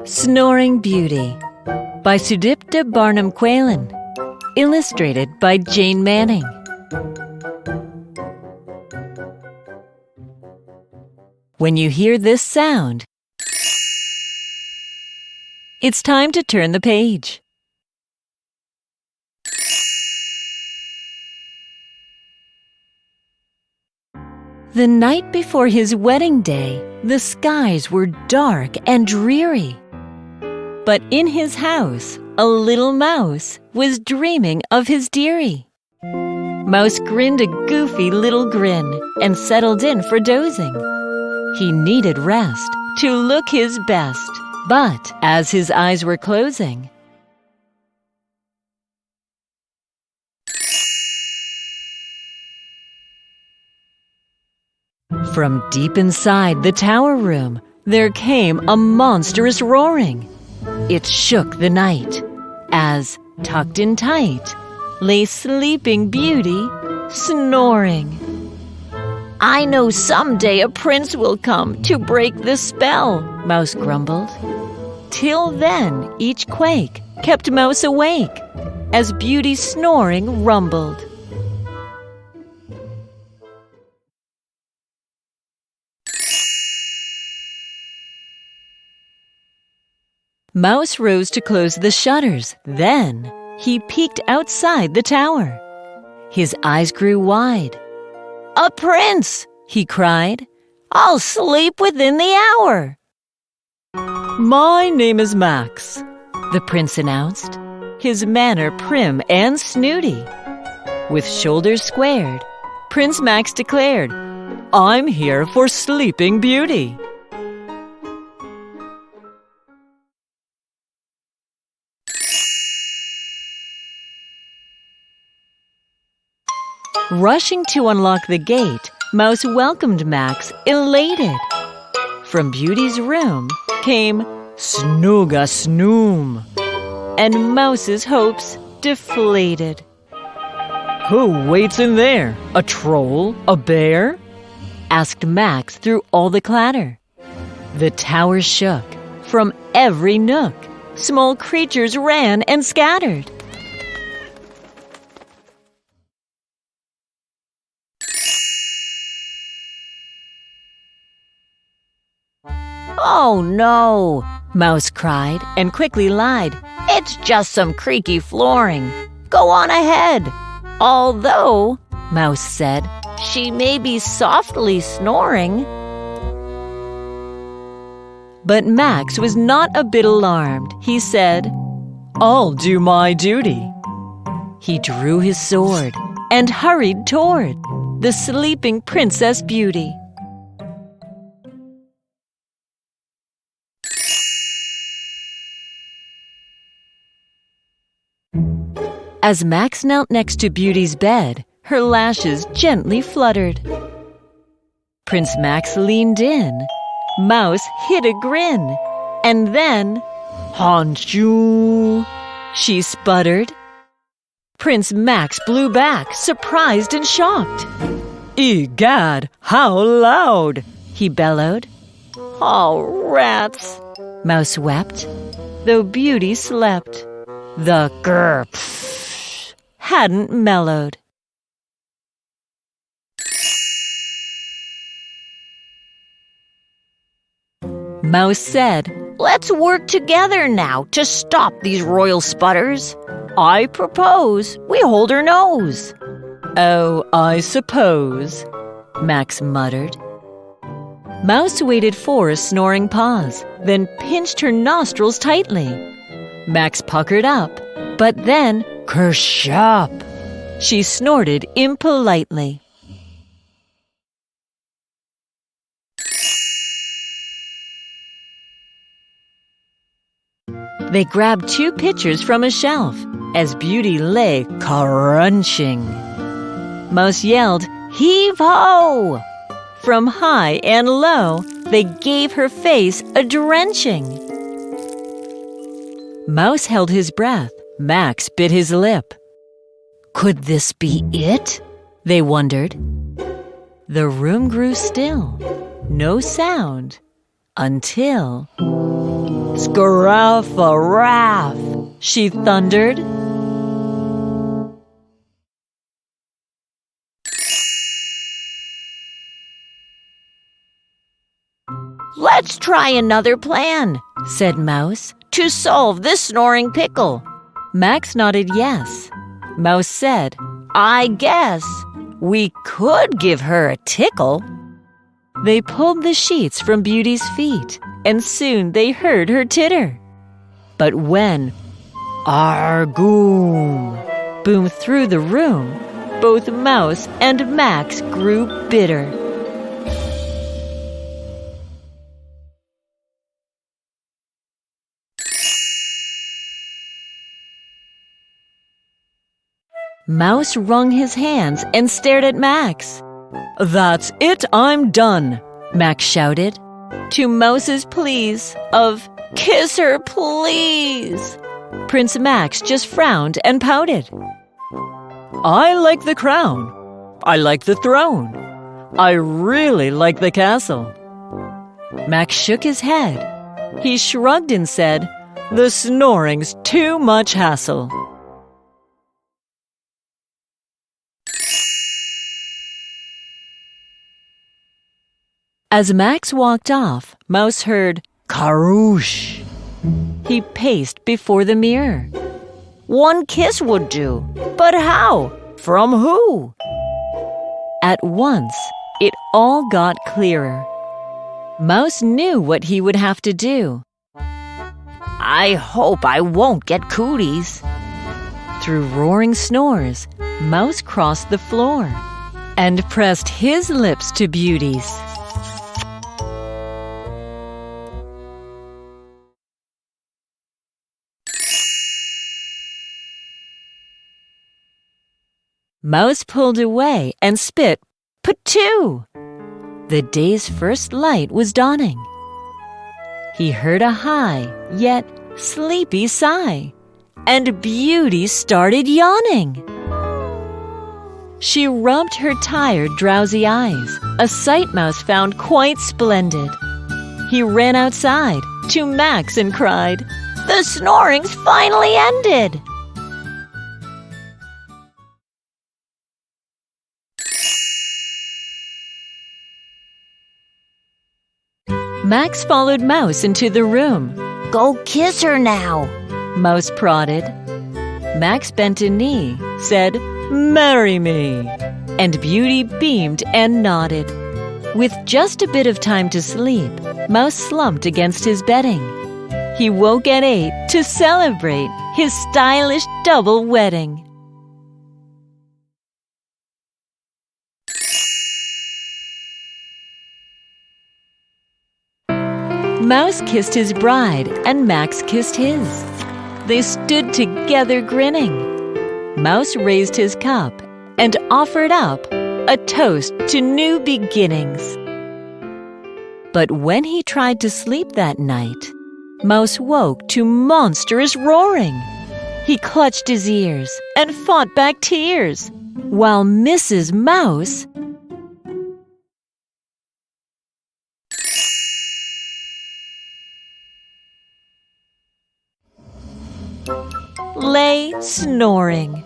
Snoring Beauty by Sudipta Barnum-Quaylen. Illustrated by Jane Manning. When you hear this sound, it's time to turn the page. The night before his wedding day, the skies were dark and dreary. But in his house, a little mouse was dreaming of his dearie. Mouse grinned a goofy little grin and settled in for dozing. He needed rest to look his best, but as his eyes were closing, from deep inside the tower room, there came a monstrous roaring. It shook the night, as, tucked in tight, lay Sleeping Beauty, snoring. "I know someday a prince will come to break the spell," Mouse grumbled. Till then, each quake kept Mouse awake, as Beauty's snoring rumbled. Mouse rose to close the shutters. Then he peeked outside the tower. His eyes grew wide. "A prince!" he cried. "I'll sleep within the hour." "My name is Max," the prince announced, his manner prim and snooty. With shoulders squared, Prince Max declared, "I'm here for Sleeping Beauty." Rushing to unlock the gate, Mouse welcomed Max, elated. From Beauty's room came "Snooga Snoom," and Mouse's hopes deflated. "Who waits in there? A troll? A bear?" asked Max through all the clatter. The tower shook. From every nook, small creatures ran and scattered. "Oh no," Mouse cried and quickly lied. "It's just some creaky flooring. Go on ahead." "Although," Mouse said, "she may be softly snoring." But Max was not a bit alarmed. He said, "I'll do my duty." He drew his sword and hurried toward the sleeping Princess Beauty. As Max knelt next to Beauty's bed, her lashes gently fluttered. Prince Max leaned in. Mouse hid a grin. And then, "Honchoo," she sputtered. Prince Max blew back, surprised and shocked. "Egad, how loud!" he bellowed. "Oh, rats," Mouse wept, though Beauty slept. The grr hadn't mellowed. Mouse said, "Let's work together now to stop these royal sputters. I propose we hold her nose." "Oh, I suppose," Max muttered. Mouse waited for a snoring pause, then pinched her nostrils tightly. Max puckered up, but then, kershop, she snorted impolitely. They grabbed 2 pitchers from a shelf as Beauty lay crunching. Mouse yelled, "Heave-ho!" From high and low, they gave her face a drenching. Mouse held his breath. Max bit his lip. Could this be it? They wondered. The room grew still. No sound. Until "Scrapha-raff," she thundered. "Let's try another plan," said Mouse, "to solve this snoring pickle." Max nodded yes. Mouse said, "I guess we could give her a tickle." They pulled the sheets from Beauty's feet, and soon they heard her titter. But when "Argoom" boomed through the room, both Mouse and Max grew bitter. Mouse wrung his hands and stared at Max. "That's it, I'm done," Max shouted. To Mouse's pleas of "Kiss her, please," Prince Max just frowned and pouted. "I like the crown. I like the throne. I really like the castle." Max shook his head. He shrugged and said, "The snoring's too much hassle." As Max walked off, Mouse heard "Karouche." He paced before the mirror. One kiss would do, but how? From who? At once, it all got clearer. Mouse knew what he would have to do. "I hope I won't get cooties." Through roaring snores, Mouse crossed the floor and pressed his lips to Beauty's. Mouse pulled away and spit "Patoo!" The day's first light was dawning. He heard a high, yet sleepy sigh, and Beauty started yawning. She rubbed her tired, drowsy eyes, a sight Mouse found quite splendid. He ran outside to Max and cried, "The snoring's finally ended!" Max followed Mouse into the room. "Go kiss her now," Mouse prodded. Max bent a knee, said, "Marry me," and Beauty beamed and nodded. With just a bit of time to sleep, Mouse slumped against his bedding. He woke at 8 to celebrate his stylish double wedding. Mouse kissed his bride and Max kissed his. They stood together grinning. Mouse raised his cup and offered up a toast to new beginnings. But when he tried to sleep that night, Mouse woke to monstrous roaring. He clutched his ears and fought back tears, while Mrs. Mouse lay snoring.